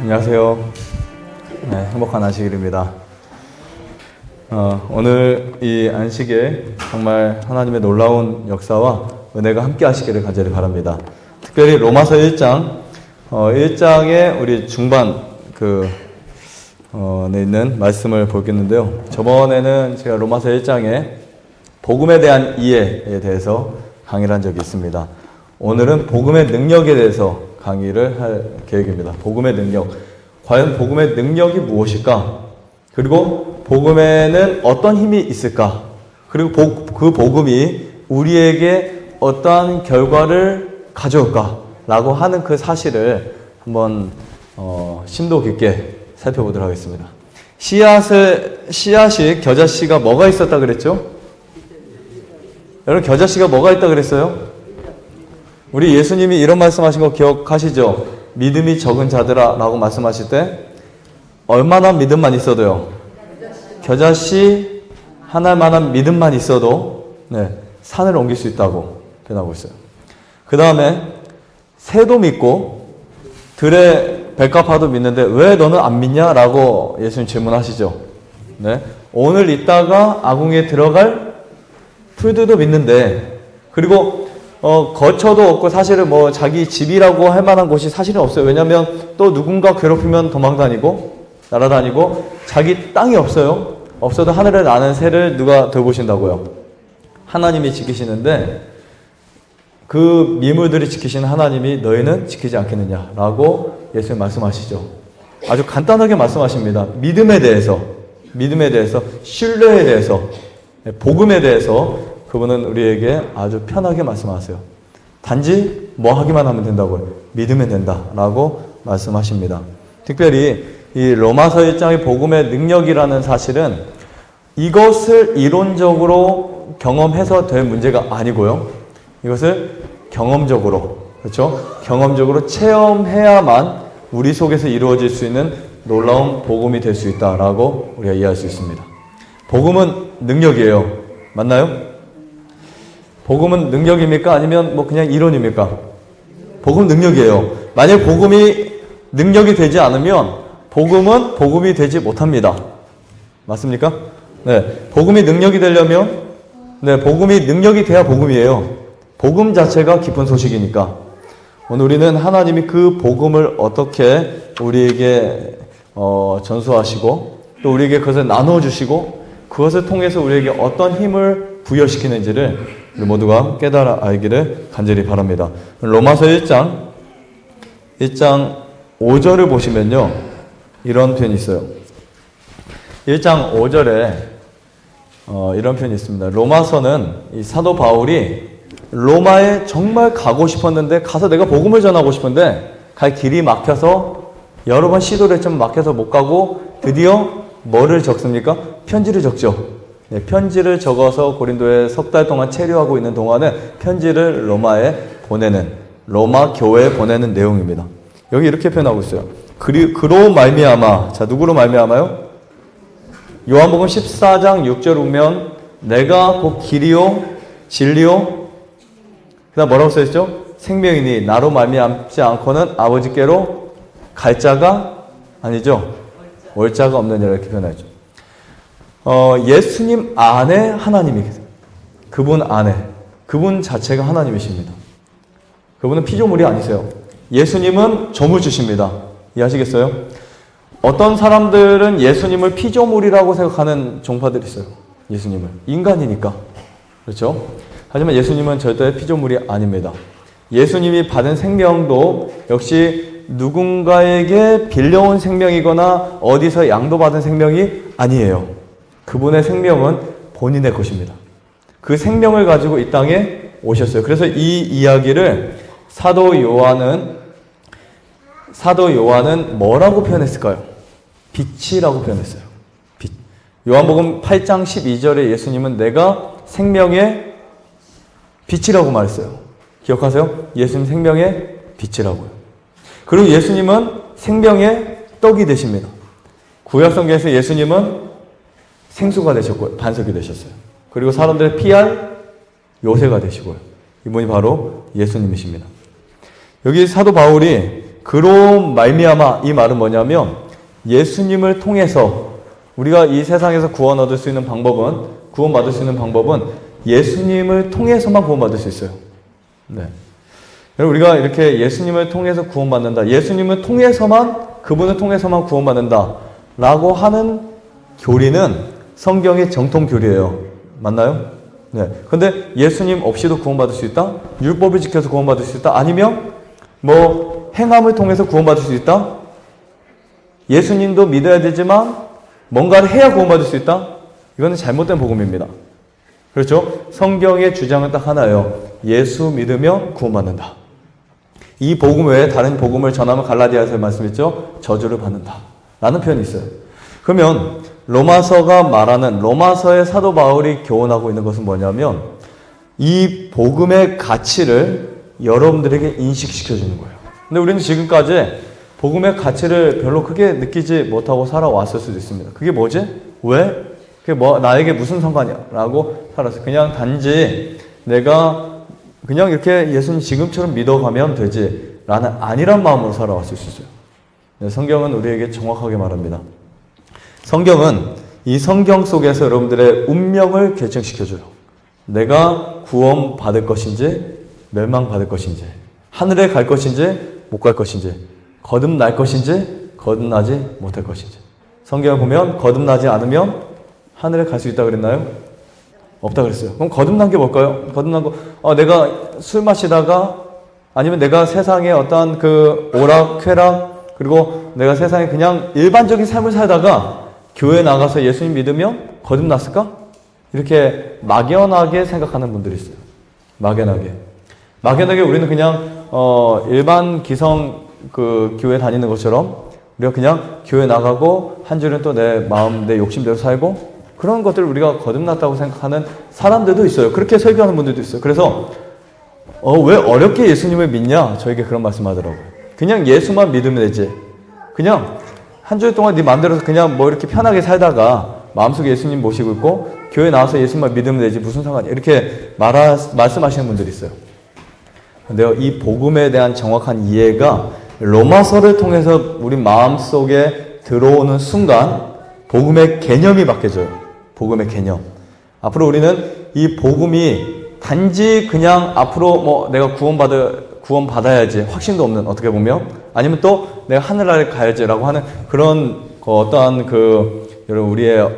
안녕하세요. 네, 행복한 안식일입니다. 오늘 이 안식에 정말 하나님의 놀라운 역사와 은혜가 함께 하시기를 간절히 바랍니다. 특별히 로마서 1장, 1장의 우리 중반 에 있는 말씀을 보겠는데요. 저번에는 제가 로마서 1장에 복음에 대한 이해에 대해서 강의를 한 적이 있습니다. 오늘은 복음의 능력에 대해서 강의를 할 계획입니다. 복음의 능력. 과연 복음의 능력이 무엇일까? 그리고 복음에는 어떤 힘이 있을까? 그리고 그 복음이 우리에게 어떠한 결과를 가져올까? 라고 하는 그 사실을 한번 심도 깊게 살펴보도록 하겠습니다. 씨앗이 겨자씨가 뭐가 있었다 그랬죠? 여러분 겨자씨가 뭐가 있다 그랬어요? 우리 예수님이 이런 말씀하신 거 기억하시죠? 믿음이 적은 자들아 라고 말씀하실 때 얼마나 믿음만 있어도요? 겨자씨 하나만한 믿음만 있어도 산을 옮길 수 있다고 표현하고 있어요. 그 다음에 새도 믿고 들의 백합화도 믿는데 왜 너는 안 믿냐? 라고 예수님 질문하시죠. 오늘 있다가 아궁이에 들어갈 풀들도 믿는데, 그리고 거처도 없고 사실은 자기 집이라고 할 만한 곳이 사실은 없어요. 왜냐하면 또 누군가 괴롭히면 도망다니고 날아다니고 자기 땅이 없어요. 없어도 하늘에 나는 새를 누가 돌보신다고요? 하나님이 지키시는데 그 미물들이 지키시는 하나님이 너희는 지키지 않겠느냐라고 예수님 말씀하시죠. 아주 간단하게 말씀하십니다. 믿음에 대해서, 신뢰에 대해서, 복음에 대해서 그분은 우리에게 아주 편하게 말씀하세요. 단지 뭐 하기만 하면 된다고요. 믿으면 된다라고 말씀하십니다. 특별히 이 로마서 1장의 복음의 능력이라는 사실은 이것을 이론적으로 경험해서 될 문제가 아니고요. 이것을 경험적으로, 그렇죠? 경험적으로 체험해야만 우리 속에서 이루어질 수 있는 놀라운 복음이 될 수 있다라고 우리가 이해할 수 있습니다. 복음은 능력이에요. 맞나요? 복음은 능력입니까? 아니면 그냥 이론입니까? 복음 능력이에요. 만약 복음이 능력이 되지 않으면 복음은 복음이 되지 못합니다. 맞습니까? 복음이 능력이 되려면 복음이 능력이 돼야 복음이에요. 복음 자체가 기쁜 소식이니까. 오늘 우리는 하나님이 그 복음을 어떻게 우리에게 전수하시고 또 우리에게 그것을 나눠주시고 그것을 통해서 우리에게 어떤 힘을 부여시키는지를 우리 모두가 깨달아 알기를 간절히 바랍니다. 로마서 1장 5절을 보시면요. 이런 표현이 있어요. 1장 5절에 이런 표현이 있습니다. 로마서는 이 사도 바울이 로마에 정말 가고 싶었는데 가서 내가 복음을 전하고 싶은데 갈 길이 막혀서 여러 번 시도를 했지만 막혀서 못 가고 드디어 뭐를 적습니까? 편지를 적죠. 편지를 적어서 고린도에 석 달 동안 체류하고 있는 동안에 편지를 로마에 보내는, 로마 교회에 보내는 내용입니다. 여기 이렇게 표현하고 있어요. 그로 말미암아, 자 누구로 말미암아요? 요한복음 14장 6절 보면 내가 곧 길이요 진리요 그 다음 뭐라고 써있죠? 생명이니 나로 말미암지 않고는 아버지께로 갈 자가 아니죠. 올 자가 없느니라 이렇게 표현하죠. 예수님 안에 하나님이 계세요. 그분 안에, 그분 자체가 하나님이십니다. 그분은 피조물이 아니세요. 예수님은 조물주십니다. 이해하시겠어요? 어떤 사람들은 예수님을 피조물이라고 생각하는 종파들이 있어요. 예수님을. 인간이니까. 그렇죠? 하지만 예수님은 절대 피조물이 아닙니다. 예수님이 받은 생명도 역시 누군가에게 빌려온 생명이거나 어디서 양도받은 생명이 아니에요. 그분의 생명은 본인의 것입니다. 그 생명을 가지고 이 땅에 오셨어요. 그래서 이 이야기를 사도 요한은 뭐라고 표현했을까요? 빛이라고 표현했어요. 빛. 요한복음 8장 12절에 예수님은 내가 생명의 빛이라고 말했어요. 기억하세요? 예수님 생명의 빛이라고요. 그리고 예수님은 생명의 떡이 되십니다. 구약성경에서 예수님은 생수가 되셨고요. 반석이 되셨어요. 그리고 사람들의 피할 요새가 되시고요. 이분이 바로 예수님이십니다. 여기 사도 바울이 그로 말미암아, 이 말은 뭐냐면 예수님을 통해서 우리가 이 세상에서 구원 얻을 수 있는 방법은, 구원받을 수 있는 방법은 예수님을 통해서만 구원받을 수 있어요. 네. 우리가 이렇게 예수님을 통해서 구원받는다, 예수님을 통해서만, 그분을 통해서만 구원받는다 라고 하는 교리는 성경의 정통 교리예요. 맞나요? 네. 근데 예수님 없이도 구원받을 수 있다? 율법을 지켜서 구원받을 수 있다? 아니면 뭐 행함을 통해서 구원받을 수 있다? 예수님도 믿어야 되지만 뭔가를 해야 구원받을 수 있다? 이거는 잘못된 복음입니다. 그렇죠? 성경의 주장은 딱 하나예요. 예수 믿으며 구원받는다. 이 복음 외에 다른 복음을 전하면 갈라디아서에 말씀했죠? 저주를 받는다 라는 표현이 있어요. 그러면 로마서가 말하는, 로마서의 사도 바울이 교훈하고 있는 것은 뭐냐면 이 복음의 가치를 여러분들에게 인식시켜 주는 거예요. 근데 우리는 지금까지 복음의 가치를 별로 크게 느끼지 못하고 살아왔을 수도 있습니다. 그게 뭐지? 왜? 그게 뭐 나에게 무슨 상관이야? 라고 살았어요. 그냥 단지 내가 그냥 이렇게 예수님 지금처럼 믿어가면 되지 라는 아니란 마음으로 살아왔을 수 있어요. 네, 성경은 우리에게 정확하게 말합니다. 성경은 이 성경 속에서 여러분들의 운명을 결정시켜줘요. 내가 구원받을 것인지 멸망받을 것인지, 하늘에 갈 것인지 못 갈 것인지, 거듭날 것인지 거듭나지 못할 것인지. 성경을 보면 거듭나지 않으면 하늘에 갈 수 있다고 그랬나요? 없다 그랬어요. 그럼 거듭난 게 뭘까요? 거듭난 거, 내가 술 마시다가, 아니면 내가 세상에 어떠한 그 오락쾌락, 그리고 내가 세상에 그냥 일반적인 삶을 살다가 교회 나가서 예수님 믿으면 거듭났을까? 이렇게 막연하게 생각하는 분들이 있어요. 막연하게 우리는 그냥 일반 기성 그 교회 다니는 것처럼 우리가 그냥 교회 나가고 한 주는 또 내 마음, 내 욕심대로 살고, 그런 것들을 우리가 거듭났다고 생각하는 사람들도 있어요. 그렇게 설교하는 분들도 있어요. 그래서 왜 어렵게 예수님을 믿냐? 저에게 그런 말씀하더라고요. 그냥 예수만 믿으면 되지. 그냥 한 주일 동안 네 마음대로 그냥 뭐 이렇게 편하게 살다가 마음속에 예수님 모시고 있고 교회 나와서 예수만 믿으면 되지 무슨 상관이야. 이렇게 말씀하시는 분들이 있어요. 근데요, 이 복음에 대한 정확한 이해가 로마서를 통해서 우리 마음속에 들어오는 순간 복음의 개념이 바뀌어져요. 복음의 개념. 앞으로 우리는 이 복음이 단지 그냥 앞으로 뭐 내가 구원받아야지 확신도 없는, 어떻게 보면, 아니면 또 내가 하늘나라에 가야지라고 하는 그런 어떠한 여러분 우리의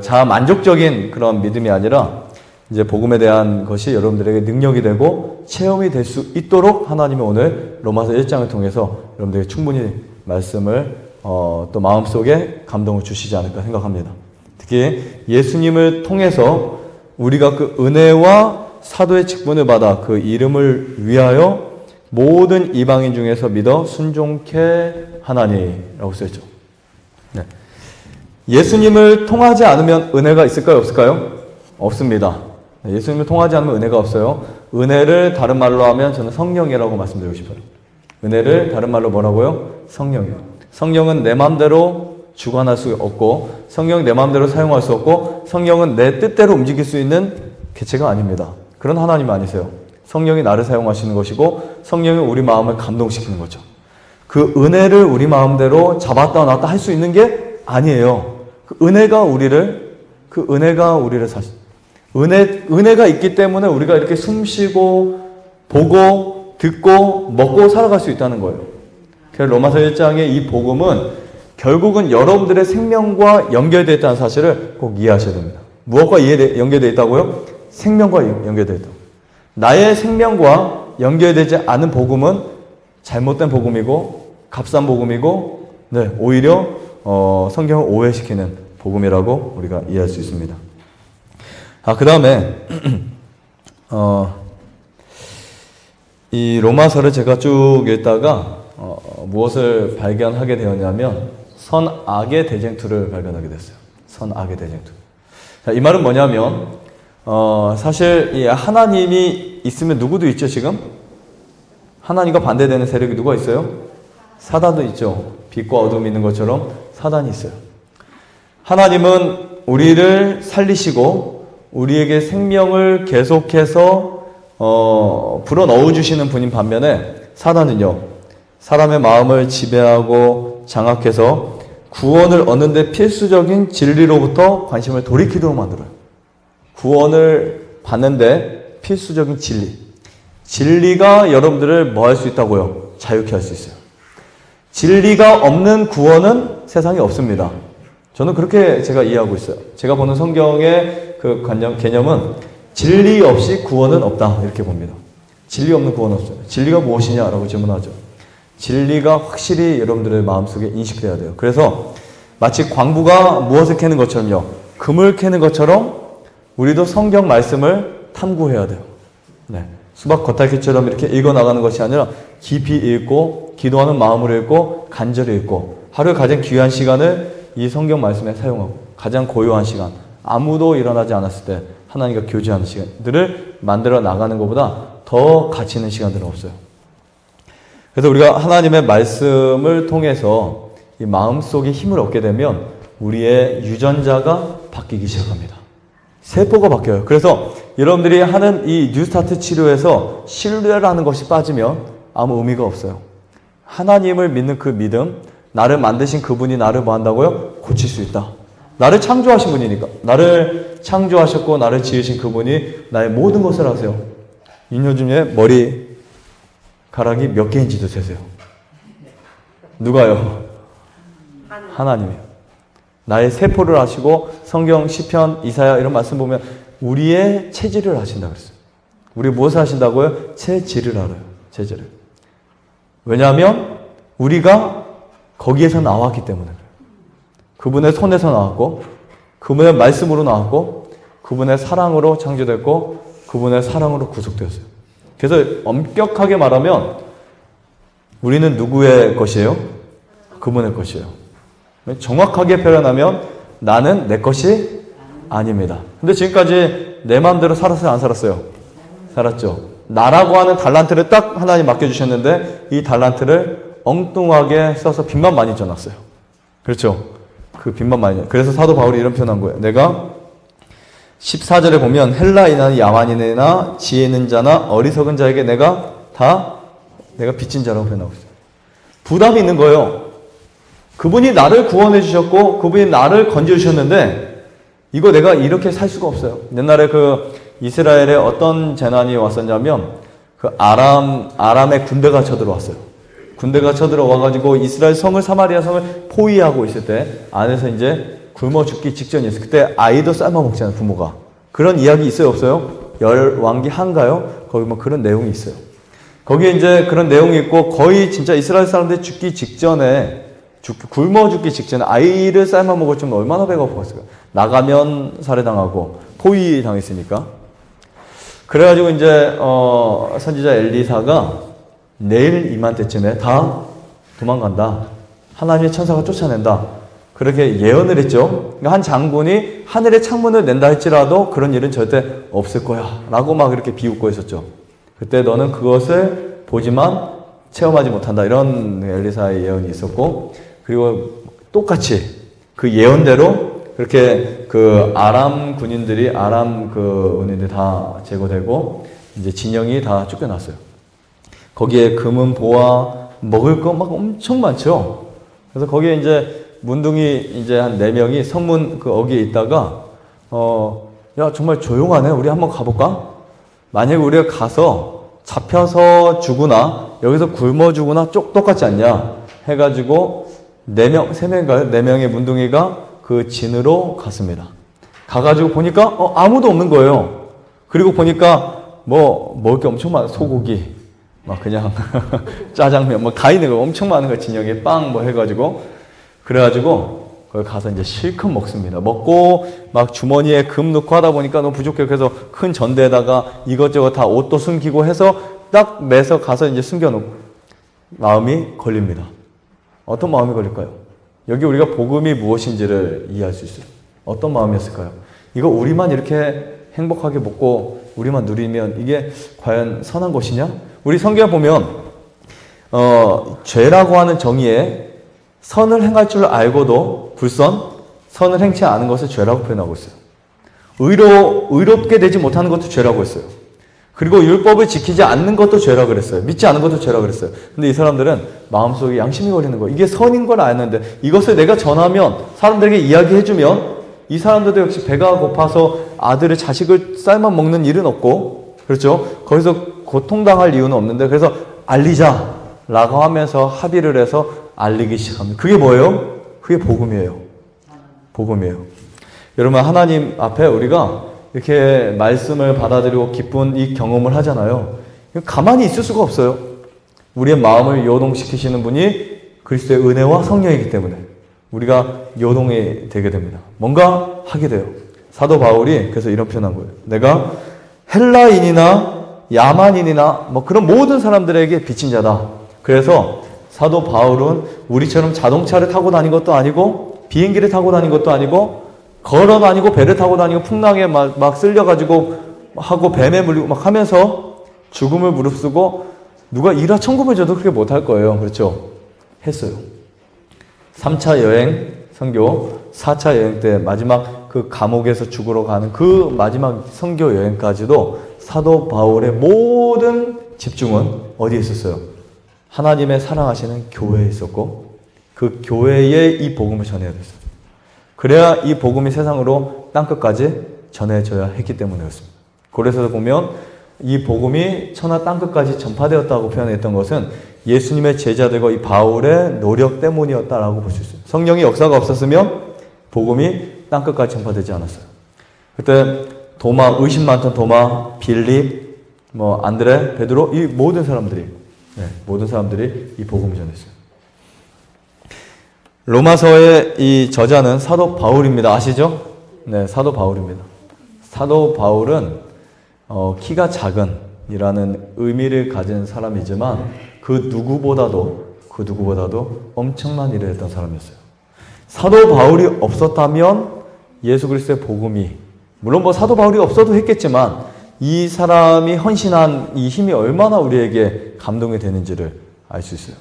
자아 만족적인 그런 믿음이 아니라 이제 복음에 대한 것이 여러분들에게 능력이 되고 체험이 될 수 있도록 하나님이 오늘 로마서 1장을 통해서 여러분들에게 충분히 말씀을 또 마음속에 감동을 주시지 않을까 생각합니다. 특히 예수님을 통해서 우리가 그 은혜와 사도의 직분을 받아 그 이름을 위하여 모든 이방인 중에서 믿어 순종케 하나니라고 써있죠. 네. 예수님을 통하지 않으면 은혜가 있을까요? 없을까요? 없습니다. 예수님을 통하지 않으면 은혜가 없어요. 은혜를 다른 말로 하면 저는 성령이라고 말씀드리고 싶어요. 은혜를 다른 말로 뭐라고요? 성령이요. 성령은 내 마음대로 주관할 수 없고, 성령은 내 마음대로 사용할 수 없고, 성령은 내 뜻대로 움직일 수 있는 개체가 아닙니다. 그런 하나님 아니세요. 성령이 나를 사용하시는 것이고 성령이 우리 마음을 감동시키는 거죠. 그 은혜를 우리 마음대로 잡았다 놨다 할 수 있는 게 아니에요. 그 은혜가 우리를 은혜가 있기 때문에 우리가 이렇게 숨쉬고 보고 듣고 먹고 살아갈 수 있다는 거예요. 그래서 로마서 1장의 이 복음은 결국은 여러분들의 생명과 연결되어 있다는 사실을 꼭 이해하셔야 됩니다. 무엇과 연결되어 있다고요? 생명과 연결되어 있다. 나의 생명과 연결되지 않은 복음은 잘못된 복음이고 값싼 복음이고, 네, 오히려 성경을 오해시키는 복음이라고 우리가 이해할 수 있습니다. 그 다음에 이 로마서를 제가 쭉 읽다가 무엇을 발견하게 되었냐면 선악의 대쟁투를 발견하게 됐어요. 선악의 대쟁투. 자, 이 말은 뭐냐면 사실 이 하나님이 있으면 누구도 있죠. 지금 하나님과 반대되는 세력이 누가 있어요? 사단도 있죠. 빛과 어둠이 있는 것처럼 사단이 있어요. 하나님은 우리를 살리시고 우리에게 생명을 계속해서 불어넣어 주시는 분인 반면에 사단은요, 사람의 마음을 지배하고 장악해서 구원을 얻는데 필수적인 진리로부터 관심을 돌이키도록 만들어요. 구원을 받는데 필수적인 진리. 진리가 여러분들을 뭐 할 수 있다고요? 자유케 할 수 있어요. 진리가 없는 구원은 세상에 없습니다. 저는 그렇게 제가 이해하고 있어요. 제가 보는 성경의 그 개념은 진리 없이 구원은 없다 이렇게 봅니다. 진리 없는 구원은 없어요. 진리가 무엇이냐라고 질문하죠. 진리가 확실히 여러분들의 마음속에 인식돼야 돼요. 그래서 마치 광부가 무엇을 캐는 것처럼요. 금을 캐는 것처럼 우리도 성경 말씀을 탐구해야 돼요. 네. 수박 겉핥기처럼 이렇게 읽어나가는 것이 아니라 깊이 읽고 기도하는 마음으로 읽고 간절히 읽고 하루에 가장 귀한 시간을 이 성경 말씀에 사용하고 가장 고요한 시간 아무도 일어나지 않았을 때 하나님과 교제하는 시간들을 만들어 나가는 것보다 더 가치 있는 시간들은 없어요. 그래서 우리가 하나님의 말씀을 통해서 이 마음속에 힘을 얻게 되면 우리의 유전자가 바뀌기 시작합니다. 세포가 바뀌어요. 그래서 여러분들이 하는 이 뉴스타트 치료에서 신뢰라는 것이 빠지면 아무 의미가 없어요. 하나님을 믿는 그 믿음, 나를 만드신 그분이 나를 뭐 한다고요? 고칠 수 있다. 나를 창조하신 분이니까. 나를 창조하셨고 나를 지으신 그분이 나의 모든 것을 아세요. 윤효준의 머리카락이 몇 개인지도 세세요. 누가요? 하나님이요. 나의 세포를 아시고 성경, 시편, 이사야 이런 말씀 보면 우리의 체질을 아신다 그랬어요. 우리 무엇을 아신다고요? 체질을 알아요. 체질을. 왜냐하면 우리가 거기에서 나왔기 때문에 그래요. 그분의 손에서 나왔고 그분의 말씀으로 나왔고 그분의 사랑으로 창조됐고 그분의 사랑으로 구속되었어요. 그래서 엄격하게 말하면 우리는 누구의 것이에요? 그분의 것이에요. 정확하게 표현하면 나는 내 것이 아닙니다. 근데 지금까지 내 마음대로 살았어요? 안 살았어요? 살았죠. 나라고 하는 달란트를 딱 하나님 맡겨주셨는데 이 달란트를 엉뚱하게 써서 빚만 많이 져놨어요. 그렇죠? 그 빚만 많이. 그래서 사도 바울이 이런 표현한 거예요. 내가 14절에 보면 헬라인이나 야만인이나 지혜 있는 자나 어리석은 자에게 내가 빚진 자라고 표현하고 있어요. 부담이 있는 거예요. 그분이 나를 구원해 주셨고 그분이 나를 건져 주셨는데 이거 내가 이렇게 살 수가 없어요. 옛날에 그 이스라엘에 어떤 재난이 왔었냐면 그 아람의 군대가 쳐들어왔어요. 군대가 쳐들어와가지고 이스라엘 성을 사마리아 성을 포위하고 있을 때 안에서 이제 굶어 죽기 직전이었어요. 그때 아이도 삶아 먹잖아요, 부모가. 그런 이야기 있어요, 없어요? 열왕기 한가요? 거기 뭐 그런 내용이 있어요. 거기에 이제 그런 내용이 있고 거의 진짜 이스라엘 사람들이 죽기 직전에 굶어 죽기 직전에 아이를 삶아 먹을 줄 얼마나 배가 고팠을까. 나가면 살해당하고 포위 당했으니까. 그래가지고 이제 선지자 엘리사가 내일 이맘때쯤에 다 도망간다. 하나님의 천사가 쫓아낸다. 그렇게 예언을 했죠. 한 장군이 하늘의 창문을 낸다 할지라도 그런 일은 절대 없을 거야 라고 막 이렇게 비웃고 있었죠. 그때 너는 그것을 보지만 체험하지 못한다. 이런 엘리사의 예언이 있었고 그리고 똑같이 그 예언대로 그렇게 그 아람 군인들이 다 제거되고 이제 진영이 다 쫓겨났어요. 거기에 금은 보화 먹을 거 막 엄청 많죠. 그래서 거기에 이제 문둥이 이제 한 4명이 성문 그 어귀에 있다가 야 정말 조용하네. 우리 한번 가볼까? 만약에 우리가 가서 잡혀서 죽으나 여기서 굶어 죽으나 똑같지 않냐 해가지고 3명인가요? 4명의 문둥이가 그 진으로 갔습니다. 가가지고 보니까 아무도 없는 거예요. 그리고 보니까 뭐 먹을 게 엄청 많아. 소고기 막 그냥 짜장면 뭐 가 있는 거 엄청 많은 거 진영에 빵 뭐 해가지고 그래가지고 거기 가서 이제 실컷 먹습니다. 먹고 막 주머니에 금 넣고 하다 보니까 너무 부족해요. 그래서 큰 전대에다가 이것저것 다 옷도 숨기고 해서 딱 매서 가서 이제 숨겨놓고 마음이 걸립니다. 어떤 마음이 걸릴까요? 여기 우리가 복음이 무엇인지를 이해할 수 있어요. 어떤 마음이었을까요? 이거 우리만 이렇게 행복하게 먹고 우리만 누리면 이게 과연 선한 것이냐? 우리 성경에 보면 죄라고 하는 정의에 선을 행할 줄 알고도 선을 행치 않은 것을 죄라고 표현하고 있어요. 의롭게 되지 못하는 것도 죄라고 했어요. 그리고 율법을 지키지 않는 것도 죄라 그랬어요. 믿지 않는 것도 죄라 그랬어요. 근데 이 사람들은 마음속에 양심이 걸리는 거예요. 이게 선인 걸 아는데 이것을 내가 전하면, 사람들에게 이야기해주면 이 사람들도 역시 배가 고파서 아들의 자식을 삶아 먹는 일은 없고, 그렇죠? 거기서 고통당할 이유는 없는데, 그래서 알리자라고 하면서 합의를 해서 알리기 시작합니다. 그게 뭐예요? 그게 복음이에요. 복음이에요. 여러분, 하나님 앞에 우리가 이렇게 말씀을 받아들이고 기쁜 이 경험을 하잖아요. 가만히 있을 수가 없어요. 우리의 마음을 요동시키시는 분이 그리스도의 은혜와 성령이기 때문에 우리가 요동이 되게 됩니다. 뭔가 하게 돼요. 사도 바울이 그래서 이런 표현한 거예요. 내가 헬라인이나 야만인이나 뭐 그런 모든 사람들에게 빚진 자다. 그래서 사도 바울은 우리처럼 자동차를 타고 다닌 것도 아니고 비행기를 타고 다닌 것도 아니고 걸어 다니고 배를 타고 다니고 풍랑에 막 쓸려가지고 하고 뱀에 물리고 막 하면서 죽음을 무릅쓰고 누가 일화 천금을 줘도 그렇게 못할 거예요. 그렇죠? 했어요. 3차 여행 선교, 4차 여행 때 마지막 그 감옥에서 죽으러 가는 그 마지막 선교 여행까지도 사도 바울의 모든 집중은 어디에 있었어요? 하나님의 사랑하시는 교회에 있었고 그 교회에 이 복음을 전해야 됐어요. 그래야 이 복음이 세상으로 땅끝까지 전해져야 했기 때문이었습니다. 고레서서 보면 이 복음이 천하 땅끝까지 전파되었다고 표현했던 것은 예수님의 제자들과 이 바울의 노력 때문이었다라고 볼 수 있어요. 성령의 역사가 없었으면 복음이 땅끝까지 전파되지 않았어요. 그때 도마, 의심 많던 도마, 빌립, 안드레, 베드로, 이 모든 사람들이 이 복음을 전했어요. 로마서의 이 저자는 사도 바울입니다. 아시죠? 네, 사도 바울입니다. 사도 바울은 키가 작은 이라는 의미를 가진 사람이지만 그 누구보다도 엄청난 일을 했던 사람이었어요. 사도 바울이 없었다면 예수 그리스도의 복음이, 물론 사도 바울이 없어도 했겠지만 이 사람이 헌신한 이 힘이 얼마나 우리에게 감동이 되는지를 알 수 있어요.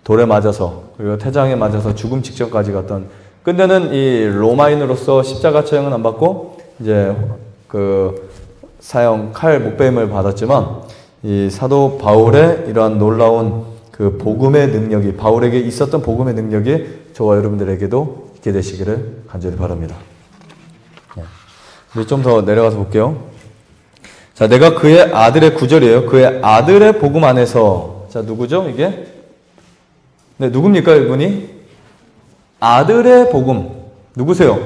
돌에 맞아서 그리고 태장에 맞아서 죽음 직전까지 갔던, 근데는 이 로마인으로서 십자가 처형은 안 받고 이제 그 사형 칼 목베임을 받았지만 이 사도 바울의 이러한 놀라운 그 복음의 능력이, 바울에게 있었던 복음의 능력이 저와 여러분들에게도 있게 되시기를 간절히 바랍니다. 우리 좀 더 내려가서 볼게요. 자, 내가 그의 아들의 9절이에요. 그의 아들의 복음 안에서, 자, 누구죠 이게? 네, 누굽니까 이분이? 아들의 복음. 누구세요?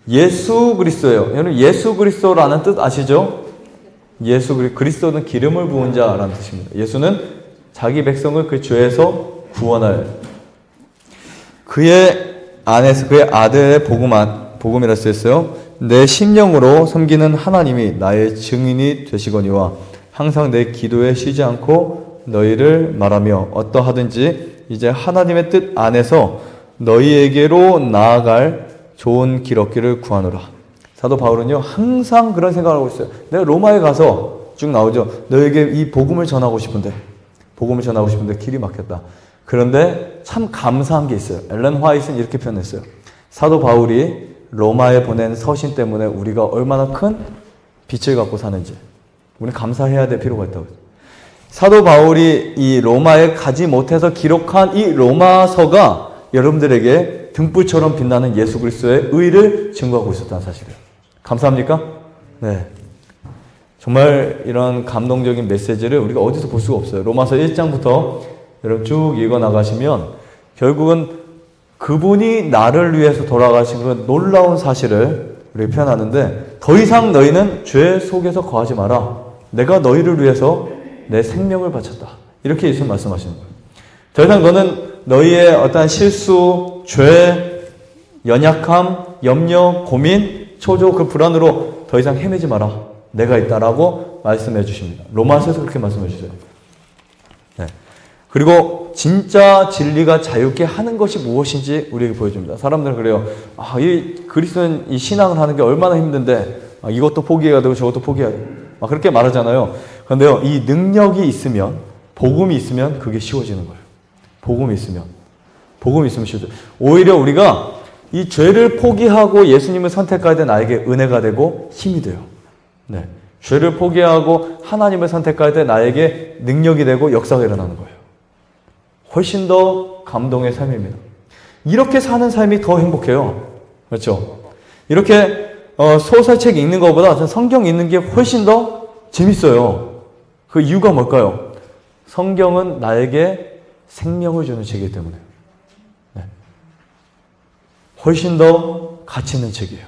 예수 그리스도예요. 여러분, 예수 그리스도라는 뜻 아시죠? 그리스도는 기름을 부은 자라는 뜻입니다. 예수는 자기 백성을 그 죄에서 구원할, 그의 안에서 그의 아들의 복음이라 쓰였어요. 내 심령으로 섬기는 하나님이 나의 증인이 되시거니와 항상 내 기도에 쉬지 않고 너희를 말하며 어떠하든지 이제 하나님의 뜻 안에서 너희에게로 나아갈 좋은 길 얻기를 구하노라. 사도 바울은요 항상 그런 생각을 하고 있어요. 내가 로마에 가서 쭉 나오죠. 너에게 이 복음을 전하고 싶은데 길이 막혔다. 그런데 참 감사한 게 있어요. 엘렌 화이트는 이렇게 표현했어요. 사도 바울이 로마에 보낸 서신 때문에 우리가 얼마나 큰 빛을 갖고 사는지 우리는 감사해야 될 필요가 있다고. 사도 바울이 이 로마에 가지 못해서 기록한 이 로마서가 여러분들에게 등불처럼 빛나는 예수 그리스도의 의를 증거하고 있었다는 사실이에요. 감사합니까? 네. 정말 이런 감동적인 메시지를 우리가 어디서 볼 수가 없어요. 로마서 1장부터 여러분 쭉 읽어 나가시면 결국은 그분이 나를 위해서 돌아가신 그 놀라운 사실을 우리가 표현하는데, 더 이상 너희는 죄 속에서 거하지 마라. 내가 너희를 위해서 내 생명을 바쳤다. 이렇게 예수님 말씀하시는 거예요. 더 이상 너는 너희의 어떠한 실수, 죄, 연약함, 염려, 고민, 초조, 그 불안으로 더 이상 헤매지 마라. 내가 있다라고 말씀해 주십니다. 로마서에서 그렇게 말씀해 주세요. 네. 그리고 진짜 진리가 자유케 하는 것이 무엇인지 우리에게 보여줍니다. 사람들은 그래요. 이 그리스도는 이 신앙을 하는 게 얼마나 힘든데 이것도 포기해야 되고 저것도 포기해야 되고 그렇게 말하잖아요. 그런데요, 이 능력이 있으면, 복음이 있으면 그게 쉬워지는 거예요. 복음이 있으면 쉬워져요. 오히려 우리가 이 죄를 포기하고 예수님을 선택하야 된 나에게 은혜가 되고 힘이 돼요. 네. 죄를 포기하고 하나님을 선택할 때 나에게 능력이 되고 역사가 일어나는 거예요. 훨씬 더 감동의 삶입니다. 이렇게 사는 삶이 더 행복해요. 그렇죠? 이렇게 소설책 읽는 것보다 성경 읽는 게 훨씬 더 재밌어요. 그 이유가 뭘까요? 성경은 나에게 생명을 주는 책이기 때문에. 네. 훨씬 더 가치 있는 책이에요.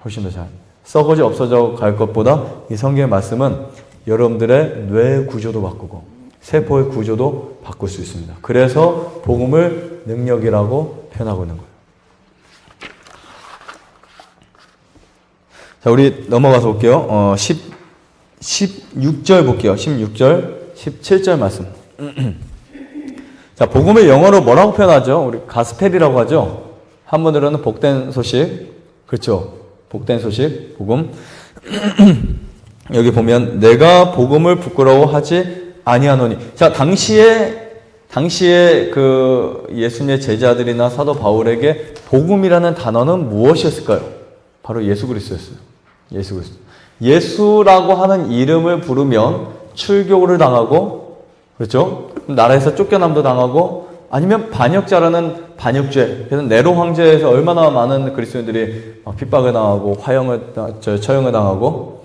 훨씬 더 잘. 썩어져 없어져 갈 것보다 이 성경의 말씀은 여러분들의 뇌 구조도 바꾸고 세포의 구조도 바꿀 수 있습니다. 그래서 복음을 능력이라고 표현하고 있는 거예요. 자, 우리 넘어가서 볼게요. 16절 볼게요. 16절, 17절 말씀. 자, 복음을 영어로 뭐라고 표현하죠? 우리 가스펠이라고 하죠. 한문으로는 복된 소식. 그렇죠. 복된 소식, 복음. 여기 보면 내가 복음을 부끄러워하지 아니하노니. 자, 당시에 그 예수님의 제자들이나 사도 바울에게 복음이라는 단어는 무엇이었을까요? 바로 예수 그리스도였어요. 예수 그리스도. 예수라고 하는 이름을 부르면 출교를 당하고, 그렇죠? 나라에서 쫓겨남도 당하고, 아니면 반역자라는 반역죄. 그래서 네로 황제에서 얼마나 많은 그리스도인들이 핍박을 당하고 처형을 당하고,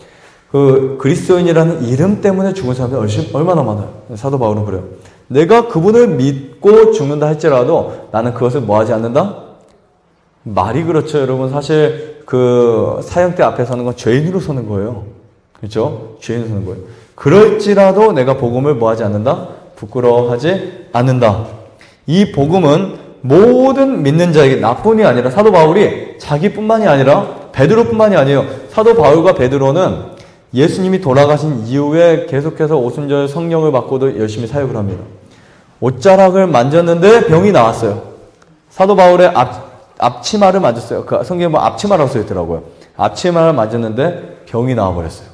그 그리스도인이라는 이름 때문에 죽은 사람들이 얼마나 많아요. 사도 바울은 그래요. 내가 그분을 믿고 죽는다 할지라도 나는 그것을 뭐하지 않는다? 말이 그렇죠, 여러분. 사실 그 사형대 앞에 서는 건 죄인으로 서는 거예요. 그렇죠? 죄인으로 서는 거예요. 그럴지라도 내가 복음을 뭐하지 않는다? 부끄러워하지 않는다. 이 복음은 모든 믿는 자에게, 나뿐이 아니라 사도 바울이 자기뿐만이 아니라 베드로뿐만이 아니에요. 사도 바울과 베드로는 예수님이 돌아가신 이후에 계속해서 오순절 성령을 받고도 열심히 사역을 합니다. 옷자락을 만졌는데 병이 나왔어요. 사도 바울의 앞치마를 만졌어요. 그 성경에 뭐 앞치마라고 써있더라고요. 앞치마를 만졌는데 병이 나와버렸어요.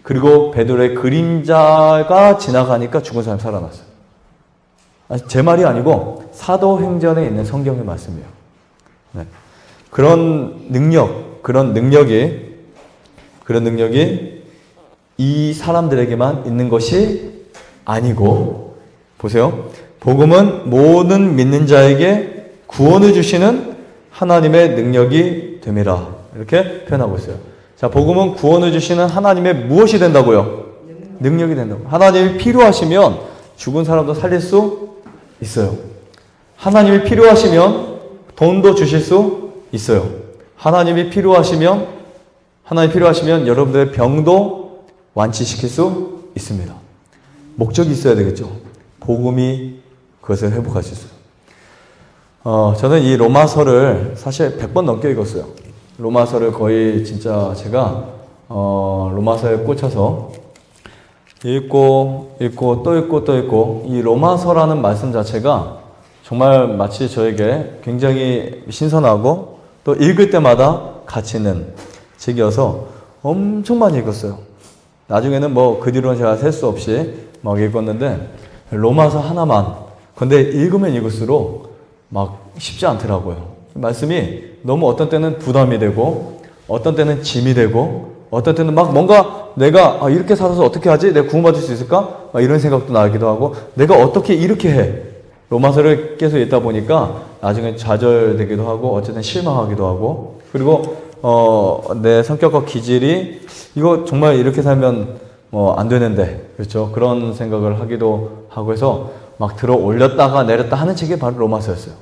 그리고 베드로의 그림자가 지나가니까 죽은 사람이 살아났어요. 제 말이 아니고 사도행전에 있는 성경의 말씀이에요. 네. 그런 능력이 이 사람들에게만 있는 것이 아니고, 보세요. 복음은 모든 믿는 자에게 구원을 주시는 하나님의 능력이 됨이라. 이렇게 표현하고 있어요. 자, 복음은 구원을 주시는 하나님의 무엇이 된다고요? 능력이 된다고. 하나님이 필요하시면 죽은 사람도 살릴 수 있어요. 하나님이 필요하시면 돈도 주실 수 있어요. 하나님이 필요하시면 여러분들의 병도 완치시킬 수 있습니다. 목적이 있어야 되겠죠. 복음이 그것을 회복할 수 있어요. 저는 이 로마서를 사실 100번 넘게 읽었어요. 로마서를 거의 진짜 제가 로마서에 꽂혀서 읽고 또 읽고 이 로마서라는 말씀 자체가 정말 마치 저에게 굉장히 신선하고 또 읽을 때마다 가치 있는 책이어서 엄청 많이 읽었어요. 나중에는 뭐 그 뒤로는 제가 셀 수 없이 막 읽었는데 로마서 하나만. 근데 읽으면 읽을수록 막 쉽지 않더라고요. 말씀이 너무 어떤 때는 부담이 되고 어떤 때는 짐이 되고 어떤 때는 막 뭔가 내가 이렇게 살아서 어떻게 하지? 내가 구원받을 수 있을까? 이런 생각도 나기도 하고 내가 어떻게 이렇게 해? 로마서를 계속 읽다 보니까 나중에 좌절되기도 하고 어쨌든 실망하기도 하고 그리고 내 성격과 기질이 이거 정말 이렇게 살면 안 되는데 그렇죠? 그런 생각을 하기도 하고 해서 막 들어 올렸다가 내렸다 하는 책이 바로 로마서였어요.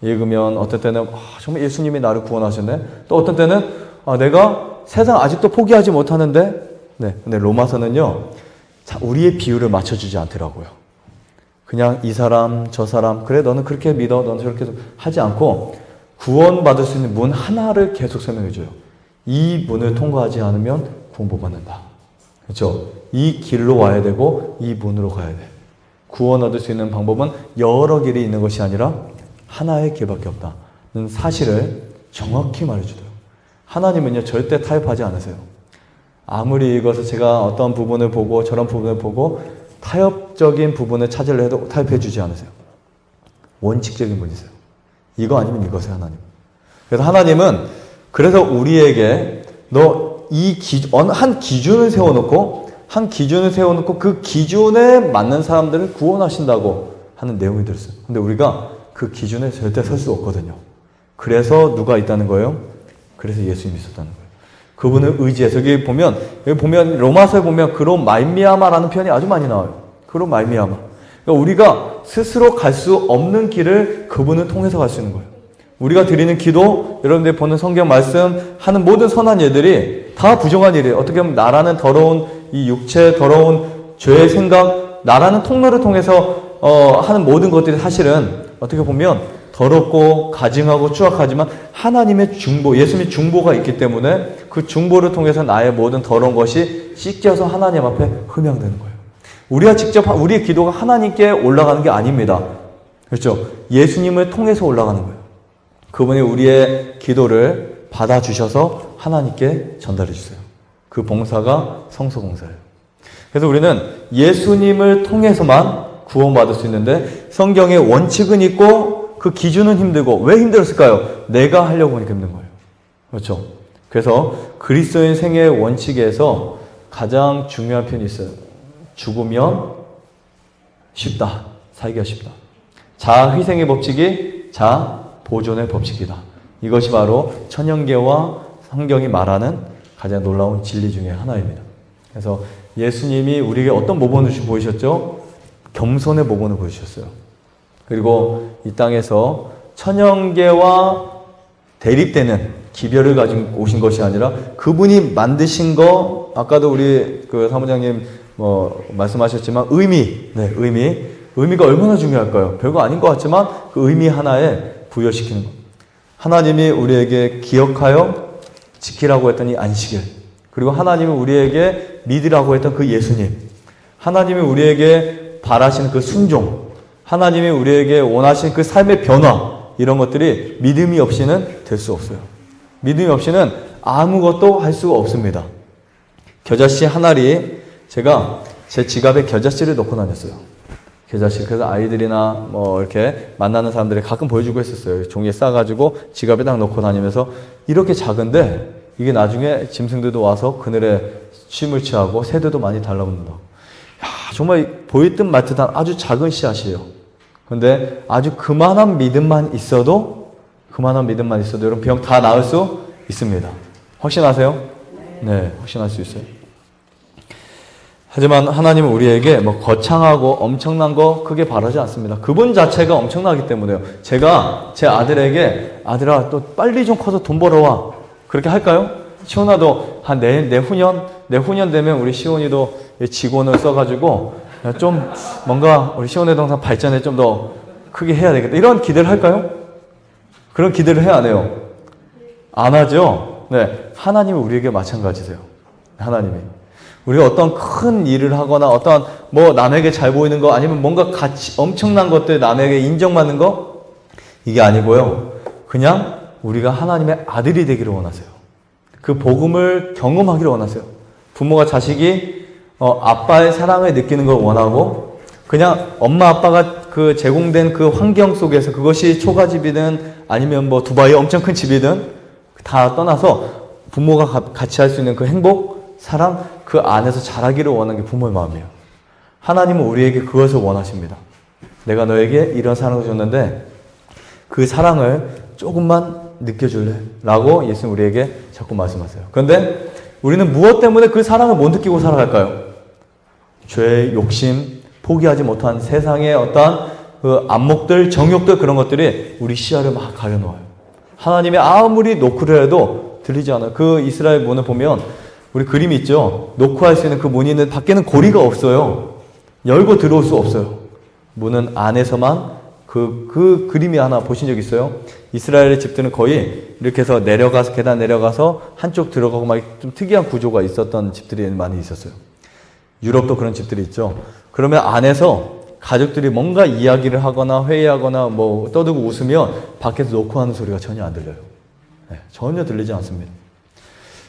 읽으면 어떤 때는 정말 예수님이 나를 구원하셨네. 또 어떤 때는 내가 세상 아직도 포기하지 못하는데 근데 로마서는요 우리의 비율을 맞춰주지 않더라고요. 그냥 이 사람 저 사람 그래 너는 그렇게 믿어 너는 저렇게 하지 않고 구원받을 수 있는 문 하나를 계속 설명해 줘요. 이 문을 통과하지 않으면 구원 못 받는다. 그렇죠? 이 길로 와야 되고 이 문으로 가야 돼. 구원 얻을 수 있는 방법은 여러 길이 있는 것이 아니라 하나의 길밖에 없다는 사실을 정확히 말해주더라고요. 하나님은요 절대 타협하지 않으세요. 아무리 읽어서 제가 어떤 부분을 보고 저런 부분을 보고 타협적인 부분을 찾으려 해도 타협해 주지 않으세요. 원칙적인 분이세요. 이거 아니면 이것이 하나님. 그래서 하나님은 그래서 우리에게 너 한 기준을 세워놓고 그 기준에 맞는 사람들을 구원하신다고 하는 내용이 들었어요. 근데 우리가 그 기준에 절대 설 수 없거든요. 그래서 누가 있다는 거예요? 그래서 예수님이 있었다는 거예요. 그분을 의지해서 여기 보면 로마서에 보면 그로 말미암아라는 표현이 아주 많이 나와요. 그로 말미암아. 그러니까 우리가 스스로 갈 수 없는 길을 그분을 통해서 갈 수 있는 거예요. 우리가 드리는 기도, 여러분들이 보는 성경 말씀, 하는 모든 선한 일들이 다 부정한 일이에요. 어떻게 보면 나라는 더러운 이 육체, 더러운 죄의 생각, 나라는 통로를 통해서 하는 모든 것들이 사실은 어떻게 보면 더럽고 가증하고 추악하지만 하나님의 중보, 예수님의 중보가 있기 때문에 그 중보를 통해서 나의 모든 더러운 것이 씻겨서 하나님 앞에 흠양되는 거예요. 우리가 직접 우리의 기도가 하나님께 올라가는 게 아닙니다. 그렇죠? 예수님을 통해서 올라가는 거예요. 그분이 우리의 기도를 받아주셔서 하나님께 전달해 주세요. 그 봉사가 성서 봉사예요. 그래서 우리는 예수님을 통해서만 구원받을 수 있는데 성경의 원칙은 있고 그 기준은 힘들고 왜 힘들었을까요? 내가 하려고 하니까 힘든 거예요. 그렇죠? 그래서 그리스도인 생애의 원칙에서 가장 중요한 표현이 있어요. 죽으면 쉽다. 살기가 쉽다. 자아 희생의 법칙이 자아 보존의 법칙이다. 이것이 바로 천연계와 성경이 말하는 가장 놀라운 진리 중에 하나입니다. 그래서 예수님이 우리에게 어떤 모범을 보이셨죠? 겸손의 모범을 보여주셨어요. 그리고 이 땅에서 천연계와 대립되는 기별을 가지고 오신 것이 아니라 그분이 만드신 거, 아까도 우리 그 사무장님 말씀하셨지만 의미가 얼마나 중요할까요? 별거 아닌 것 같지만 그 의미 하나에 부여시키는 것. 하나님이 우리에게 기억하여 지키라고 했던 이 안식일, 그리고 하나님이 우리에게 믿으라고 했던 그 예수님, 하나님이 우리에게 바라시는 그 순종, 하나님이 우리에게 원하신 그 삶의 변화, 이런 것들이 믿음이 없이는 될 수 없어요. 믿음이 없이는 아무것도 할 수가 없습니다. 겨자씨 한 알이, 제가 제 지갑에 겨자씨를 넣고 다녔어요. 겨자씨. 그래서 아이들이나 이렇게 만나는 사람들이 가끔 보여주고 했었어요. 종이에 싸가지고 지갑에 딱 넣고 다니면서 이렇게 작은데 이게 나중에 짐승들도 와서 그늘에 쉼을 취하고 새들도 많이 달라붙는다. 정말 보일 듯 말 듯한 아주 작은 씨앗이에요. 그런데 아주 그만한 믿음만 있어도 여러분 병 다 나을 수 있습니다. 확신하세요? 네, 확신할 수 있어요. 하지만 하나님은 우리에게 거창하고 엄청난 거 크게 바라지 않습니다. 그분 자체가 엄청나기 때문에요. 제가 제 아들에게 아들아 또 빨리 좀 커서 돈 벌어와 그렇게 할까요? 시온아도 한 내후년 되면 우리 시온이도 직원을 써가지고 좀 뭔가 우리 시온의 동산 발전에 좀 더 크게 해야 되겠다. 이런 기대를 할까요? 그런 기대를 해야 안 해요? 안 하죠? 네. 하나님은 우리에게 마찬가지세요. 하나님이. 우리가 어떤 큰 일을 하거나 어떤 남에게 잘 보이는 거 아니면 뭔가 엄청난 것들 남에게 인정받는 거 이게 아니고요. 그냥 우리가 하나님의 아들이 되기를 원하세요. 그 복음을 경험하기를 원하세요. 부모가 자식이 아빠의 사랑을 느끼는 걸 원하고 그냥 엄마 아빠가 그 제공된 그 환경 속에서 그것이 초가집이든 아니면 두바이 엄청 큰 집이든 다 떠나서 부모가 같이 할 수 있는 그 행복, 사랑 그 안에서 자라기를 원하는 게 부모의 마음이에요. 하나님은 우리에게 그것을 원하십니다. 내가 너에게 이런 사랑을 줬는데 그 사랑을 조금만 느껴줄래? 라고 예수님 우리에게 자꾸 말씀하세요. 그런데 우리는 무엇 때문에 그 사랑을 못 느끼고 살아갈까요? 죄의 욕심, 포기하지 못한 세상의 어떠한 그 안목들, 정욕들 그런 것들이 우리 시야를 막 가려놓아요. 하나님이 아무리 노크를 해도 들리지 않아요. 그 이스라엘 문을 보면 우리 그림이 있죠. 노크할 수 있는 그 문이 있는 밖에는 고리가 없어요. 열고 들어올 수 없어요. 문은 안에서만 그 그림이 하나 보신 적 있어요? 이스라엘의 집들은 거의 이렇게 해서 계단 내려가서 한쪽 들어가고 막 좀 특이한 구조가 있었던 집들이 많이 있었어요. 유럽도 그런 집들이 있죠. 그러면 안에서 가족들이 뭔가 이야기를 하거나 회의하거나 떠들고 웃으면 밖에서 노크하는 소리가 전혀 안 들려요. 네, 전혀 들리지 않습니다.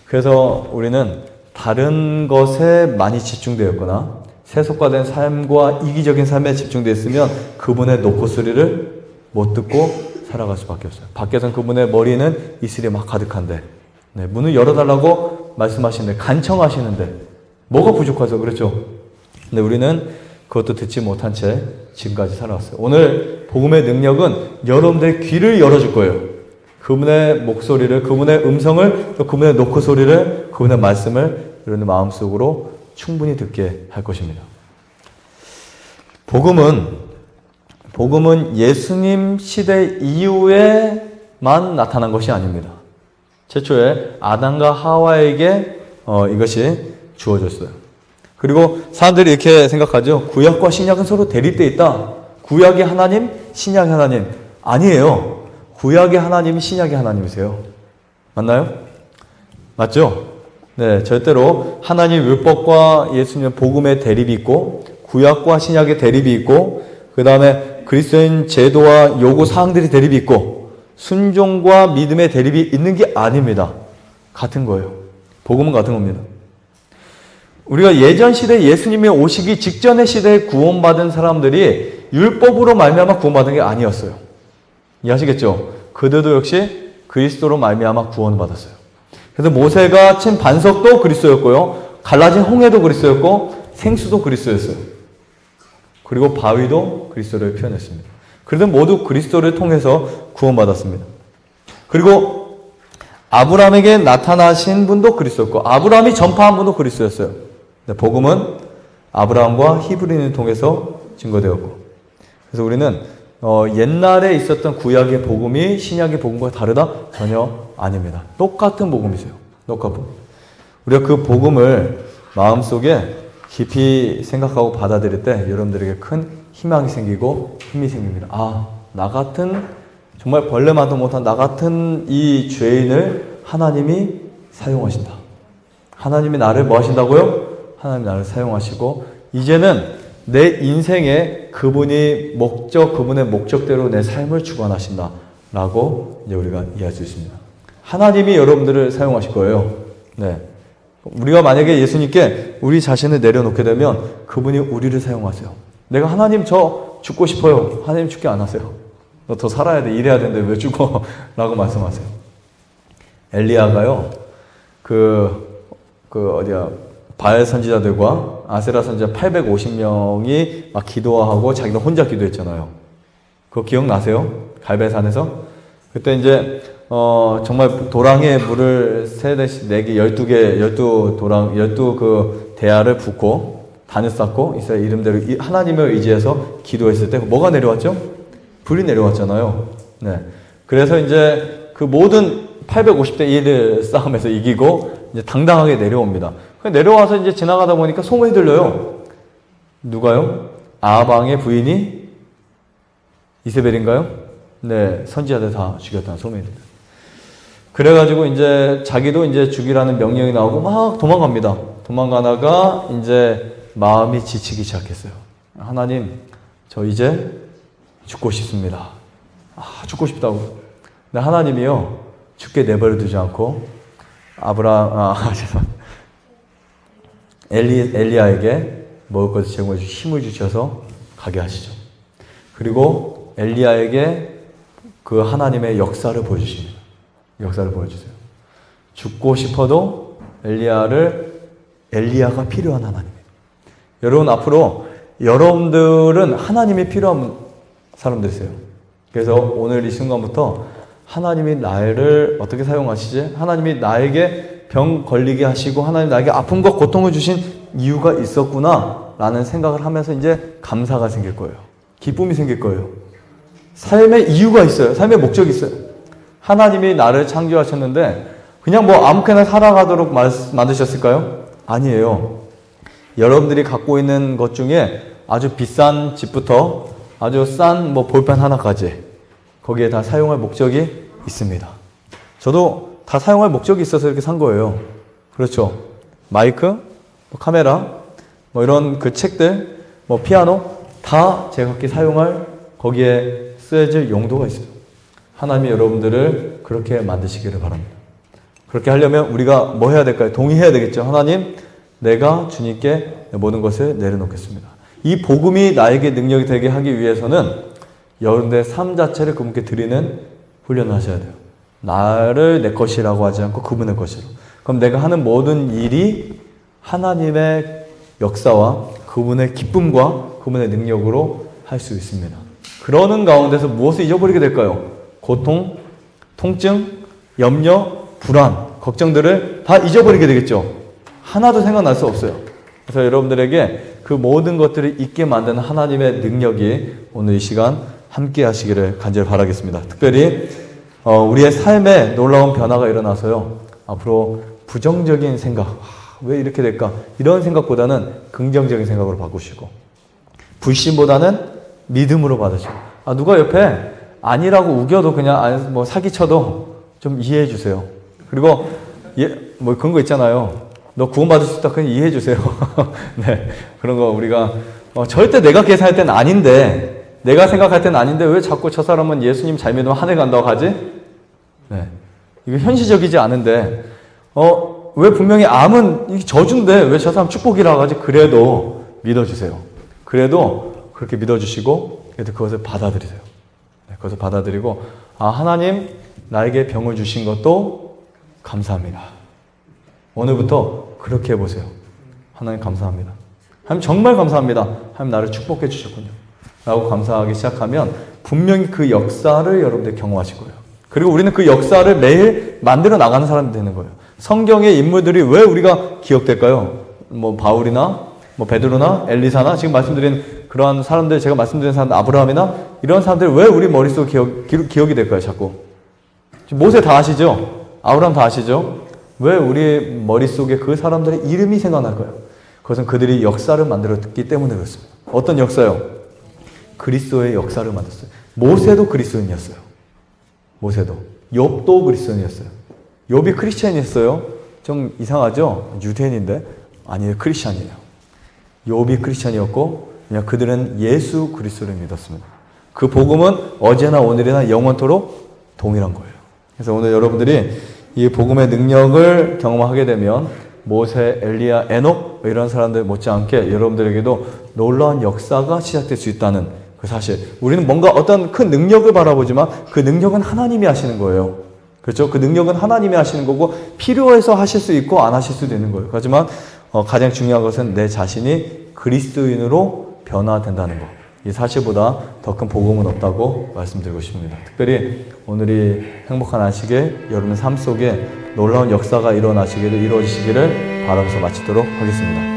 그래서 우리는 다른 것에 많이 집중되었거나 세속화된 삶과 이기적인 삶에 집중되어 있으면 그분의 노크 소리를 못 듣고 살아갈 수밖에 없어요. 밖에서는 그분의 머리는 이슬이 막 가득한데 문을 열어달라고 말씀하시는데, 간청하시는데 뭐가 부족해서 그렇죠? 근데 우리는 그것도 듣지 못한 채 지금까지 살아왔어요. 오늘 복음의 능력은 여러분들의 귀를 열어줄 거예요. 그분의 목소리를, 그분의 음성을, 또 그분의 노크 소리를, 그분의 말씀을 여러분의 마음속으로 충분히 듣게 할 것입니다. 복음은 예수님 시대 이후에만 나타난 것이 아닙니다. 최초에 아담과 하와에게 이것이 주어졌어요. 그리고 사람들이 이렇게 생각하죠. 구약과 신약은 서로 대립되어 있다. 구약의 하나님, 신약의 하나님. 아니에요. 구약의 하나님이 신약의 하나님이세요. 맞나요? 맞죠? 네, 절대로 하나님 율법과 예수님의 복음의 대립이 있고, 구약과 신약의 대립이 있고, 그 다음에 그리스도인 제도와 요구 사항들이 대립이 있고, 순종과 믿음의 대립이 있는 게 아닙니다. 같은 거예요. 복음은 같은 겁니다. 우리가 예전 시대 예수님이 오시기 직전의 시대에 구원받은 사람들이 율법으로 말미암아 구원받은 게 아니었어요. 이해하시겠죠? 그들도 역시 그리스도로 말미암아 구원을 받았어요. 그래서 모세가 친 반석도 그리스도였고요. 갈라진 홍해도 그리스도였고 생수도 그리스도였어요. 그리고 바위도 그리스도를 표현했습니다. 그들은 모두 그리스도를 통해서 구원받았습니다. 그리고 아브라함에게 나타나신 분도 그리스도였고 아브라함이 전파한 분도 그리스도였어요. 복음은 아브라함과 히브리인을 통해서 증거되었고, 그래서 우리는 옛날에 있었던 구약의 복음이 신약의 복음과 다르다? 전혀 아닙니다. 똑같은 복음이세요. 똑같은. 우리가 그 복음을 마음속에 깊이 생각하고 받아들일 때 여러분들에게 큰 희망이 생기고 힘이 생깁니다. 아, 나 같은 정말 벌레만도 못한 나 같은 이 죄인을 하나님이 사용하신다. 하나님이 나를 뭐 하신다고요? 하나님이 나를 사용하시고 이제는 내 인생에 그분의 목적대로 내 삶을 주관하신다 라고 이제 우리가 이해할 수 있습니다. 하나님이 여러분들을 사용하실 거예요. 네. 우리가 만약에 예수님께 우리 자신을 내려놓게 되면 그분이 우리를 사용하세요. 내가 하나님 저 죽고 싶어요. 하나님 죽게 안 하세요. 너 더 살아야 돼. 일해야 되는데 왜 죽어? 라고 말씀하세요. 엘리야가요. 바알 선지자들과 아세라 선지자 850명이 막 기도하고 자기도 혼자 기도했잖아요. 그거 기억나세요? 갈멜산에서? 그때 이제 정말 도랑에 물을 4개, 12 대야를 붓고 단을 쌓고 이스라엘 이름대로 하나님을 의지해서 기도했을 때 뭐가 내려왔죠? 불이 내려왔잖아요. 네. 그래서 이제 그 모든 850대 1을 싸움에서 이기고 이제 당당하게 내려옵니다. 내려와서 이제 지나가다 보니까 소문이 들려요. 누가요? 아합왕의 부인이 이세벨인가요? 네, 선지자들 다 죽였다는 소문이 들려요. 그래가지고 이제 자기도 이제 죽이라는 명령이 나오고 막 도망갑니다. 도망가다가 이제 마음이 지치기 시작했어요. 하나님, 저 이제 죽고 싶습니다. 죽고 싶다고. 근데 하나님이요, 죽게 내버려 두지 않고 엘리야에게 먹을 것을 제공해 주시고 힘을 주셔서 가게 하시죠. 그리고 엘리야에게 그 하나님의 역사를 보여주십니다. 역사를 보여주세요. 죽고 싶어도 엘리야가 필요한 하나님이에요. 여러분 앞으로 여러분들은 하나님이 필요한 사람들이세요. 그래서 오늘 이 순간부터 하나님이 나를 어떻게 사용하시지? 하나님이 나에게 병 걸리게 하시고 하나님 나에게 아픔과 고통을 주신 이유가 있었구나 라는 생각을 하면서 이제 감사가 생길 거예요. 기쁨이 생길 거예요. 삶의 이유가 있어요. 삶의 목적이 있어요. 하나님이 나를 창조하셨는데 그냥 뭐 아무렇게나 살아가도록 만드셨을까요? 아니에요. 여러분들이 갖고 있는 것 중에 아주 비싼 집부터 아주 싼 볼펜 하나까지 거기에 다 사용할 목적이 있습니다. 저도 다 사용할 목적이 있어서 이렇게 산 거예요. 그렇죠. 마이크, 카메라, 이런 그 책들, 피아노 다 제가 갖게 사용할 거기에 쓰여질 용도가 있어요. 하나님이 여러분들을 그렇게 만드시기를 바랍니다. 그렇게 하려면 우리가 뭐 해야 될까요? 동의해야 되겠죠. 하나님, 내가 주님께 모든 것을 내려놓겠습니다. 이 복음이 나에게 능력이 되게 하기 위해서는 여러분들의 삶 자체를 그분께 드리는 훈련을 하셔야 돼요. 나를 내 것이라고 하지 않고 그분의 것이로. 그럼 내가 하는 모든 일이 하나님의 역사와 그분의 기쁨과 그분의 능력으로 할 수 있습니다. 그러는 가운데서 무엇을 잊어버리게 될까요? 고통, 통증, 염려, 불안, 걱정들을 다 잊어버리게 되겠죠. 하나도 생각날 수 없어요. 그래서 여러분들에게 그 모든 것들을 잊게 만드는 하나님의 능력이 오늘 이 시간 함께 하시기를 간절히 바라겠습니다. 특별히 우리의 삶에 놀라운 변화가 일어나서요. 앞으로 부정적인 생각, 왜 이렇게 될까? 이런 생각보다는 긍정적인 생각으로 바꾸시고, 불신보다는 믿음으로 받으시고, 누가 옆에 아니라고 우겨도 그냥 뭐 사기쳐도 좀 이해해 주세요. 그리고 뭐 그런 거 있잖아요. 너 구원받을 수 있다. 그냥 이해해 주세요. 네, 그런 거 우리가 절대 내가 계산할 때는 아닌데, 내가 생각할 때는 아닌데 왜 자꾸 저 사람은 예수님 잘 믿으면 하늘 간다고 하지? 네, 이거 현실적이지 않은데 왜 분명히 암은 이게 저주인데 왜 저 사람 축복이라고 하지? 그래도 믿어주세요. 그래도 그렇게 믿어주시고 그래도 그것을 받아들이세요. 네, 그것을 받아들이고 하나님 나에게 병을 주신 것도 감사합니다. 오늘부터 그렇게 해보세요. 하나님 감사합니다. 하나님 정말 감사합니다. 하나님 나를 축복해 주셨군요. 라고 감사하기 시작하면 분명히 그 역사를 여러분들 경험하실 거예요. 그리고 우리는 그 역사를 매일 만들어 나가는 사람이 되는 거예요. 성경의 인물들이 왜 우리가 기억될까요? 뭐 바울이나 뭐 베드로나 엘리사나 지금 말씀드린 그러한 사람들, 제가 말씀드린 사람들, 아브라함이나 이런 사람들이 왜 우리 머릿속에 기억이 될까요? 자꾸. 모세 다 아시죠? 아브라함 다 아시죠? 왜 우리 머릿속에 그 사람들의 이름이 생각날까요? 그것은 그들이 역사를 만들었기 때문에 그렇습니다. 어떤 역사요? 그리스도의 역사를 만들었어요. 모세도 그리스도인이었어요. 모세도. 욥도 그리스도인이었어요. 욥이 크리스찬이었어요. 좀 이상하죠? 유대인인데 아니에요. 크리스찬이에요. 욥이 크리스찬이었고 그냥 그들은 예수 그리스도를 믿었습니다. 그 복음은 어제나 오늘이나 영원토록 동일한 거예요. 그래서 오늘 여러분들이 이 복음의 능력을 경험하게 되면 모세, 엘리야, 에녹 이런 사람들 못지않게 여러분들에게도 놀라운 역사가 시작될 수 있다는 그 사실. 우리는 뭔가 어떤 큰 능력을 바라보지만 그 능력은 하나님이 하시는 거예요. 그렇죠? 그 능력은 하나님이 하시는 거고 필요해서 하실 수 있고 안 하실 수도 있는 거예요. 하지만 가장 중요한 것은 내 자신이 그리스도인으로 변화된다는 것. 이 사실보다 더 큰 복음은 없다고 말씀드리고 싶습니다. 특별히 오늘이 행복한 안식에 여러분의 삶 속에 놀라운 역사가 이루어지시기를 바라면서 마치도록 하겠습니다.